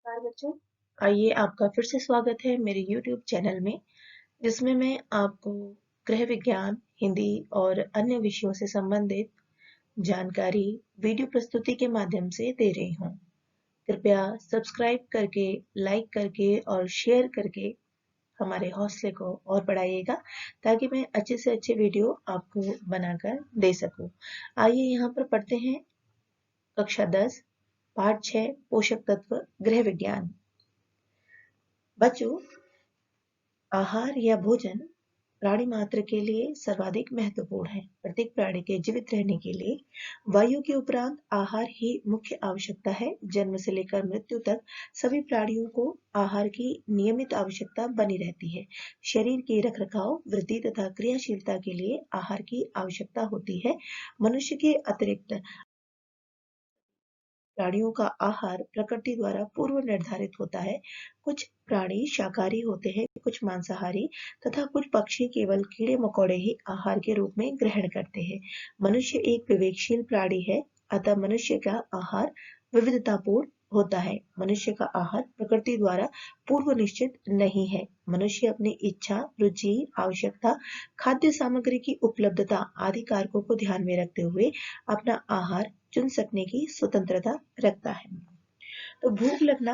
नमस्कार बच्चों। आइए आपका फिर से स्वागत है मेरे YouTube चैनल में, जिसमें मैं आपको गृह विज्ञान, हिंदी और अन्य विषयों से संबंधित जानकारी वीडियो प्रस्तुति के माध्यम से दे रही हूँ। कृपया सब्सक्राइब करके, लाइक करके और शेयर करके हमारे हौसले को और बढ़ाइएगा, ताकि मैं अच्छे से अच्छे वीडियो आपको बनाकर दे सकूं। आइए यहाँ पर पढ़ते हैं कक्षा 10 पाठ 6 पोषक तत्व गृह विज्ञान। बच्चों, आहार या भोजन प्राणी मात्र के लिए सर्वाधिक महत्वपूर्ण है। प्रत्येक प्राणी के जीवित रहने के लिए वायु के उपरांत आहार ही मुख्य आवश्यकता है। जन्म से लेकर मृत्यु तक सभी प्राणियों को आहार की नियमित आवश्यकता बनी रहती है। शरीर के रखरखाव, वृद्धि तथा क्रियाशीलता के लिए आहार की आवश्यकता होती है। मनुष्य के अतिरिक्त प्राणियों का आहार प्रकृति द्वारा पूर्व निर्धारित होता है। कुछ प्राणी शाकाहारी होते हैं, कुछ मांसाहारी तथा कुछ पक्षी केवल कीड़े मकोड़े ही आहार के रूप में ग्रहण करते हैं। मनुष्य एक विवेकशील प्राणी है, अतः मनुष्य का आहार विविधतापूर्ण होता है। मनुष्य का आहार प्रकृति द्वारा पूर्व निश्चित नहीं है। मनुष्य अपनी इच्छा, रुचि, आवश्यकता, खाद्य सामग्री की उपलब्धता आदि कारकों को ध्यान में रखते हुए अपना आहार चुन सकने की स्वतंत्रता रखता है। तो भूख लगना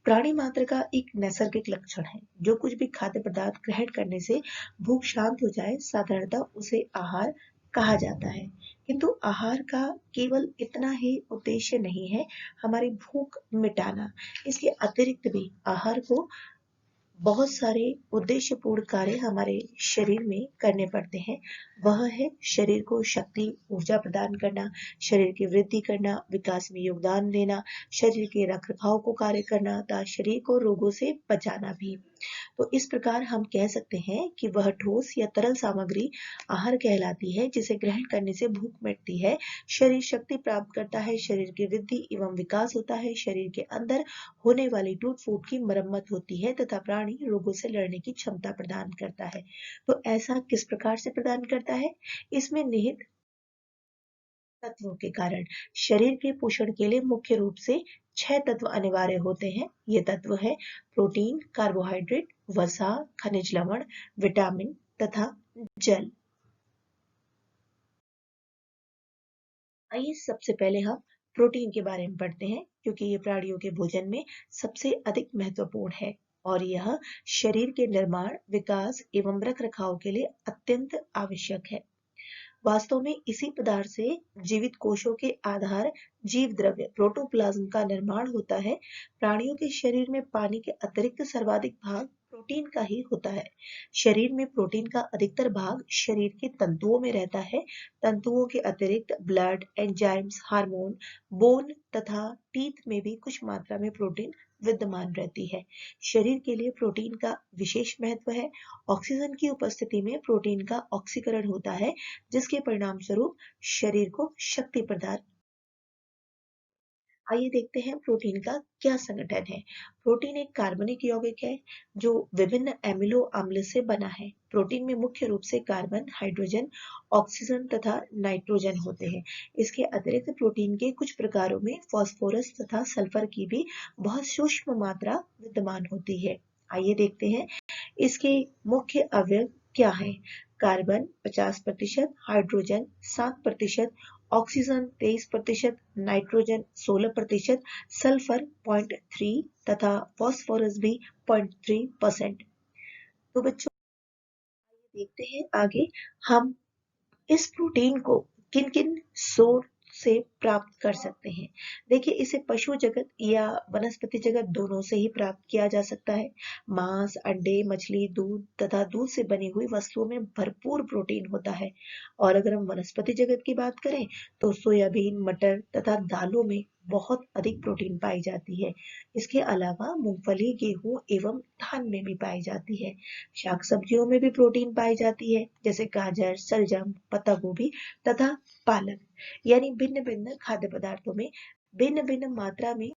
प्राणी मात्र का एक नैसर्गिक लक्षण है। जो कुछ भी खाद्य पदार्थ ग्रहण करने से भूख शांत हो जाए, साधारणतः उसे आहार कहा जाता है। किंतु आहार का केवल इतना ही उद्देश्य नहीं है हमारी भूख मिटाना। इसके अतिरिक्त भी आहार को बहुत सारे उद्देश्यपूर्ण कार्य हमारे शरीर में करने पड़ते हैं। वह है शरीर को शक्ति, ऊर्जा प्रदान करना, शरीर की वृद्धि करना, विकास में योगदान देना, शरीर के रखरखाव को कार्य करना तथा शरीर को रोगों से बचाना भी। तो इस प्रकार हम कह सकते हैं कि वह ठोस या तरल सामग्री आहार कहलाती है, जिसे ग्रहण करने से भूख मिटती है, शरीर शक्ति प्राप्त करता है, शरीर की वृद्धि एवं विकास होता है, शरीर के अंदर होने वाली टूट फूट की मरम्मत होती है तथा प्राणी रोगों से लड़ने की क्षमता प्रदान करता है। तो ऐसा किस प्रकार से प्रदान करता है? इसमें निहित तत्वों के कारण शरीर के पोषण के लिए मुख्य रूप से 6 तत्व अनिवार्य होते हैं। ये तत्व है प्रोटीन, कार्बोहाइड्रेट, वसा, खनिज लवण, विटामिन तथा जल। आइए सबसे पहले हम प्रोटीन के बारे में पढ़ते हैं, क्योंकि ये प्राणियों के भोजन में सबसे अधिक महत्वपूर्ण है और यह शरीर के निर्माण, विकास एवं रखरखाव के लिए अत्यंत आवश्यक है। वास्तव में इसी पदार्थ से जीवित कोशों के आधार जीव द्रव्य प्रोटोप्लाज्म का निर्माण होता है। प्राणियों के शरीर में पानी के अतिरिक्त सर्वाधिक भाग प्रोटीन का ही होता है। शरीर में प्रोटीन का अधिकतर भाग शरीर के तंतुओं में रहता है। तंतुओं के अतिरिक्त ब्लड, एंजाइम्स, हार्मोन, बोन तथा टीथ में भी कुछ मात्रा में प्रोटीन विद्यमान रहती है। शरीर के लिए प्रोटीन का विशेष महत्व है। ऑक्सीजन की उपस्थिति में प्रोटीन का ऑक्सीकरण होता है, जिसके परिणाम स्वरूप शरीर को शक्ति प्रदान। आइए देखते हैं प्रोटीन का क्या संगठन है। प्रोटीन एक कार्बनिक यौगिक है जो विभिन्न एमिनो अम्ल से बना है। प्रोटीन में मुख्य रूप से कार्बन, हाइड्रोजन, ऑक्सीजन तथा नाइट्रोजन होते हैं। इसके अतिरिक्त प्रोटीन के कुछ प्रकारों में फास्फोरस तथा सल्फर की भी बहुत सूक्ष्म मात्रा विद्यमान होती है। आइए देखते हैं इसके मुख्य अवयव क्या है। Carbon 50%, hydrogen 7%, oxygen 23%, nitrogen 16%, sulphur 0.3 तथा फास्फोरस भी 0.3%। तो बच्चों देखते हैं आगे हम इस प्रोटीन को किन किन सोर्स से प्राप्त कर सकते हैं। देखिए, इसे पशु जगत या वनस्पति जगत दोनों से ही प्राप्त किया जा सकता है। मांस, अंडे, मछली, दूध तथा दूध से बनी हुई वस्तुओं में भरपूर प्रोटीन होता है। और अगर हम वनस्पति जगत की बात करें तो सोयाबीन, मटर तथा दालों में बहुत अधिक प्रोटीन पाई जाती है। इसके अलावा मूंगफली, गेहूं एवं धान में भी पाई जाती है। शाक सब्जियों में भी प्रोटीन पाई जाती है, जैसे गाजर, शलजम, पत्ता गोभी तथा पालक। यानी भिन्न भिन्न खाद्य पदार्थों में भिन्न भिन्न मात्रा में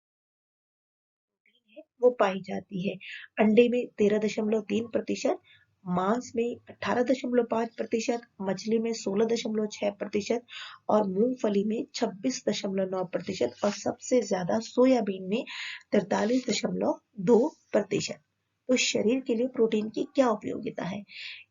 वो पाई जाती है। अंडे में 13.3%, मांस में 18.5%, मछली में 16.6% और मूंगफली में 26.9% और सबसे ज्यादा सोयाबीन में 43.2%। तो शरीर के लिए प्रोटीन की क्या उपयोगिता है?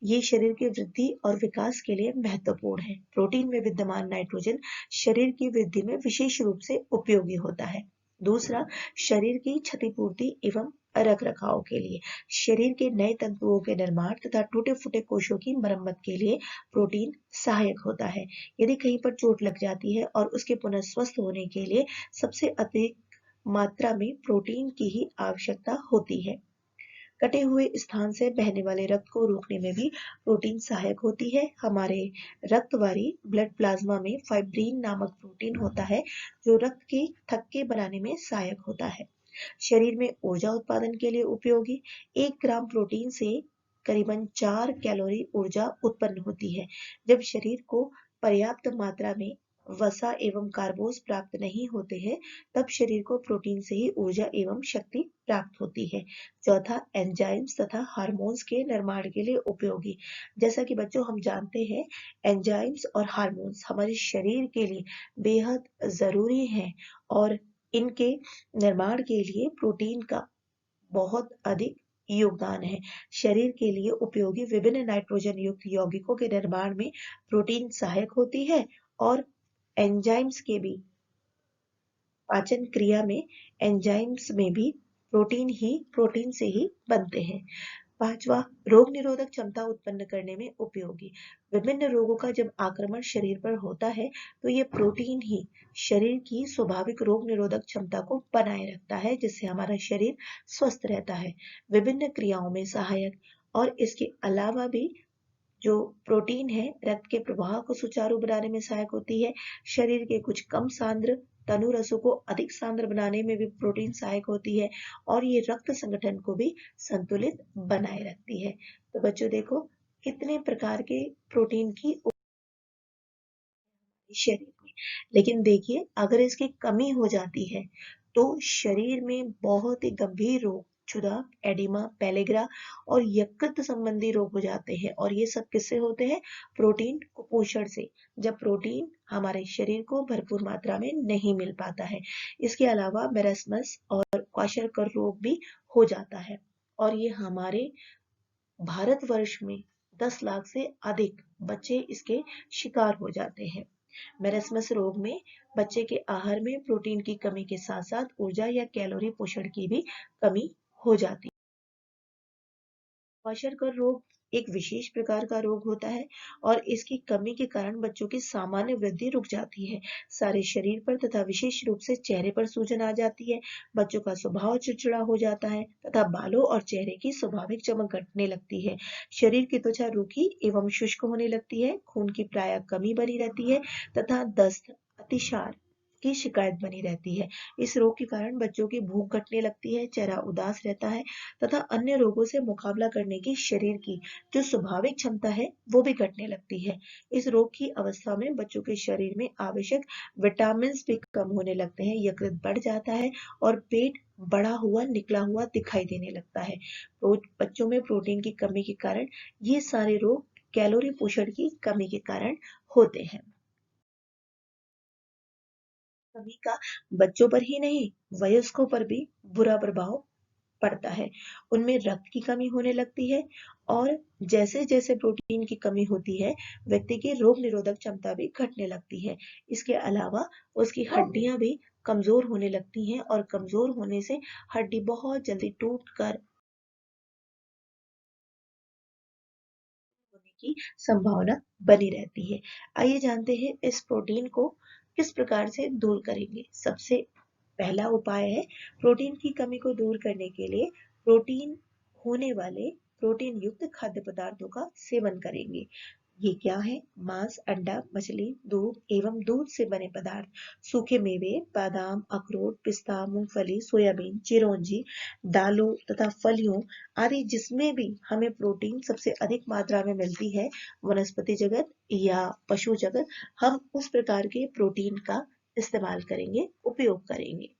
ये शरीर की वृद्धि और विकास के लिए महत्वपूर्ण है। प्रोटीन में विद्यमान नाइट्रोजन शरीर की वृद्धि में विशेष रूप से उपयोगी होता है। दूसरा, शरीर की क्षतिपूर्ति एवं रख रखाव के लिए, शरीर के नए तंतुओं के निर्माण तथा टूटे फूटे कोशों की मरम्मत के लिए प्रोटीन सहायक होता है। यदि कहीं पर चोट लग जाती है और उसके पुनः स्वस्थ होने के लिए सबसे अधिक मात्रा में प्रोटीन की ही आवश्यकता होती है। कटे हुए स्थान से बहने वाले रक्त को रोकने में भी प्रोटीन सहायक होती है। हमारे रक्तवारी ब्लड प्लाज्मा में फाइब्रिन नामक प्रोटीन होता है जो रक्त के थक्के बनाने में सहायक होता है। शरीर में ऊर्जा उत्पादन के लिए उपयोगी 1 ग्राम प्रोटीन से करीबन 4 कैलोरी ऊर्जा उत्पन्न होती है। जब शरीर को पर्याप्त मात्रा में वसा एवं कार्बोज प्राप्त नहीं होते हैं, तब शरीर को प्रोटीन से ही ऊर्जा एवं शक्ति प्राप्त होती है। चौथा, एंजाइम्स तथा हार्मोन्स के निर्माण के लिए उपयोगी। जैसा कि बच्चों हम जानते हैं, एंजाइम्स और हार्मोन्स हमारे शरीर के लिए बेहद जरूरी हैं और इनके निर्माण के लिए प्रोटीन का बहुत अधिक योगदान है। शरीर के लिए उपयोगी विभिन्न नाइट्रोजन युक्त यौगिकों के निर्माण में प्रोटीन सहायक होती है और एंजाइम्स के भी पाचन क्रिया में एंजाइम्स में भी प्रोटीन से ही बनते हैं। पांचवा, रोग निरोधक क्षमता उत्पन्न करने में उपयोगी। विभिन्न रोगों का जब आक्रमण शरीर पर होता है तो ये प्रोटीन ही शरीर की स्वाभाविक रोग निरोधक क्षमता को बनाए रखता है, जिससे हमारा शरीर स्वस्थ रहता है। विभिन्न क्रियाओं में सहायक और इसके अलावा भी जो प्रोटीन है रक्त के प्रवाह को सुचारू बनाने में सहायक होती है। शरीर के कुछ कम सांद्र तनु रसों को अधिक सांद्र बनाने में भी प्रोटीन सहायक होती है और ये रक्त संगठन को भी संतुलित बनाए रखती है। तो बच्चों देखो, कितने प्रकार के प्रोटीन की शरीर में, लेकिन देखिए अगर इसकी कमी हो जाती है तो शरीर में बहुत ही गंभीर रोग, क्षुधा, एडिमा, पेलेग्रा और यकृत संबंधी रोग हो जाते हैं और ये सब किससे होते हैं? प्रोटीन कुपोषण से, जब प्रोटीन हमारे शरीर को भरपूर मात्रा में नहीं मिल पाता है। इसके अलावा मेरस्मस और क्वाशरकर रोग भी हो जाता है और ये हमारे भारतवर्ष में 10 लाख से अधिक बच्चे इसके शिकार हो जाते हैं। मेरस्मस रोग में बच्चे के आहार में प्रोटीन की कमी के साथ साथ ऊर्जा या कैलोरी पोषण की भी कमी हो जाती है। क्वाशरकर रोग एक विशेष प्रकार का रोग होता है और इसकी कमी के कारण बच्चों की सामान्य वृद्धि रुक जाती है। सारे शरीर पर तथा विशेष रूप से चेहरे पर सूजन आ जाती है। बच्चों का स्वभाव चिड़चिड़ा हो जाता है तथा बालों और चेहरे की स्वाभाविक चमक घटने लगती है। शरीर की त्वचा रूखी एवं शुष्क होने लगती है। खून की प्राय कमी बनी रहती है तथा दस्त, अतिसार की शिकायत बनी रहती है। इस रोग के कारण बच्चों की भूख घटने लगती है, चेहरा उदास रहता है तथा अन्य रोगों से मुकाबला करने की शरीर की जो स्वाभाविक क्षमता है वो भी घटने लगती है। इस रोग की अवस्था में बच्चों के शरीर में आवश्यक विटामिन भी कम होने लगते हैं, यकृत बढ़ जाता है और पेट बढ़ा हुआ निकला हुआ दिखाई देने लगता है। तो बच्चों में प्रोटीन की कमी के कारण ये सारे रोग कैलोरी पोषण की कमी के कारण होते हैं। कमी का बच्चों पर ही नहीं, वयस्कों पर भी बुरा प्रभाव पड़ता है। उनमें रक्त की कमी होने लगती है और जैसे जैसे प्रोटीन की कमी होती है, व्यक्ति की रोग निरोधक क्षमता भी घटने लगती है। इसके अलावा उसकी हड्डियां भी कमजोर होने लगती हैं और कमजोर होने से हड्डी बहुत जल्दी टूट कर होने की संभावना बनी रहती है। आइए जानते हैं इस प्रोटीन को किस प्रकार से दूर करेंगे। सबसे पहला उपाय है प्रोटीन की कमी को दूर करने के लिए प्रोटीन होने वाले प्रोटीन युक्त खाद्य पदार्थों का सेवन करेंगे। ये क्या है? मांस, अंडा, मछली, दूध एवं दूध से बने पदार्थ, सूखे मेवे, बादाम, अखरोट, पिस्ता, मूंगफली, सोयाबीन, चिरौंजी, दालों तथा फलियों आदि, जिसमें भी हमें प्रोटीन सबसे अधिक मात्रा में मिलती है, वनस्पति जगत या पशु जगत, हम उस प्रकार के प्रोटीन का इस्तेमाल करेंगे, उपयोग करेंगे।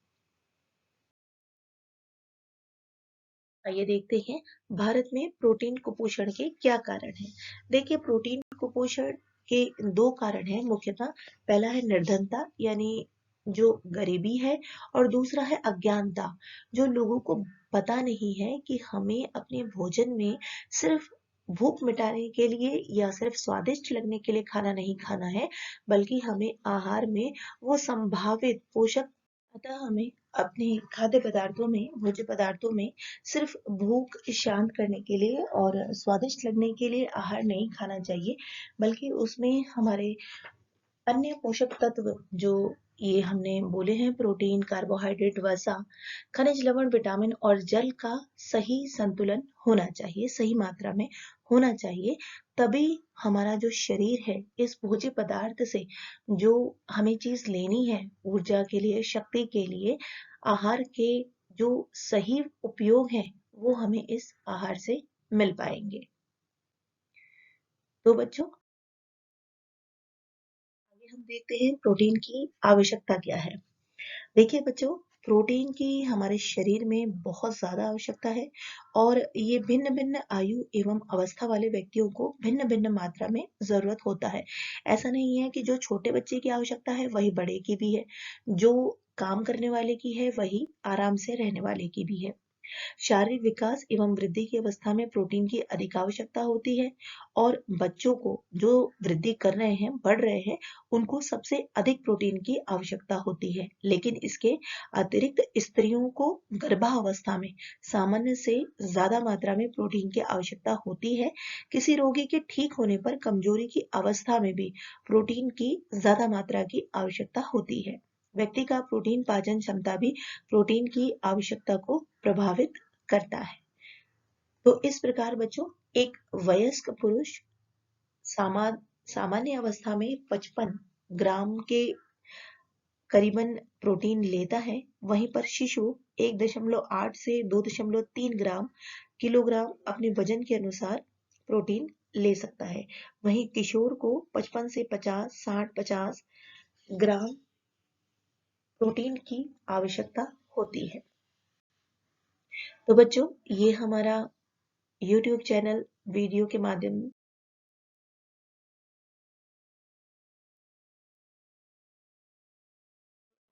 आइए देखते हैं भारत में प्रोटीन कुपोषण के क्या कारण हैं। देखिए, प्रोटीन कुपोषण के दो कारण हैं मुख्यतः। पहला है निर्धनता, यानी जो गरीबी है, और दूसरा है अज्ञानता, जो लोगों को पता नहीं है कि हमें अपने भोजन में सिर्फ भूख मिटाने के लिए या सिर्फ स्वादिष्ट लगने के लिए खाना नहीं खाना है, बल्कि हमें आहार में वो संभावित पोषक, अतः हमें अपने खाद्य पदार्थों में, भोज्य पदार्थों में सिर्फ भूख शांत करने के लिए और स्वादिष्ट लगने के लिए आहार नहीं खाना चाहिए, बल्कि उसमें हमारे अन्य पोषक तत्व जो ये हमने बोले हैं, प्रोटीन, कार्बोहाइड्रेट, वसा, खनिज लवण, विटामिन और जल का सही संतुलन होना चाहिए, सही मात्रा में होना चाहिए। तभी हमारा जो शरीर है इस भोज्य पदार्थ से जो हमें चीज लेनी है ऊर्जा के लिए, शक्ति के लिए, आहार के जो सही उपयोग है वो हमें इस आहार से मिल पाएंगे। तो बच्चों, आगे हम देखते हैं प्रोटीन की आवश्यकता क्या है। देखिए बच्चों, प्रोटीन की हमारे शरीर में बहुत ज़्यादा आवश्यकता है और ये भिन्न भिन्न आयु एवं अवस्था वाले व्यक्तियों को भिन्न भिन्न मात्रा में ज़रूरत होता है। ऐसा नहीं है कि जो छोटे बच्चे की आवश्यकता है वही बड़े की भी है, जो काम करने वाले की है वही आराम से रहने वाले की भी है। शारीरिक विकास एवं वृद्धि की अवस्था में प्रोटीन की अधिक आवश्यकता होती है और बच्चों को जो वृद्धि कर रहे हैं, बढ़ रहे हैं, उनको सबसे अधिक प्रोटीन की आवश्यकता होती है। लेकिन इसके अतिरिक्त स्त्रियों को गर्भावस्था में सामान्य से ज्यादा मात्रा में प्रोटीन की आवश्यकता होती है। किसी रोगी के ठीक होने पर कमजोरी की अवस्था में भी प्रोटीन की ज्यादा मात्रा की आवश्यकता होती है। व्यक्ति का प्रोटीन पाचन क्षमता भी प्रोटीन की आवश्यकता को प्रभावित करता है। तो इस प्रकार बच्चों, एक वयस्क पुरुष सामा सामान्य अवस्था में 55 ग्राम के करीबन प्रोटीन लेता है, वहीं पर शिशु 1.8 से 2.3 ग्राम किलोग्राम अपने वजन के अनुसार प्रोटीन ले सकता है। वहीं किशोर को 55 से 50, 60-50 ग्राम प्रोटीन की आवश्यकता होती है। तो बच्चों, ये हमारा YouTube चैनल वीडियो के माध्यम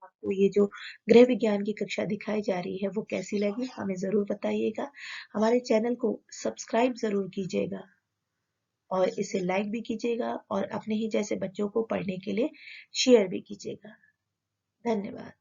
आपको ये जो गृह विज्ञान की कक्षा दिखाई जा रही है वो कैसी लगी हमें ज़रूर बताइएगा। हमारे चैनल को सब्सक्राइब ज़रूर कीजिएगा और इसे लाइक भी कीजिएगा और अपने ही जैसे बच्चों को पढ़ने के लिए शेयर भी कीजिएगा। धन्यवाद।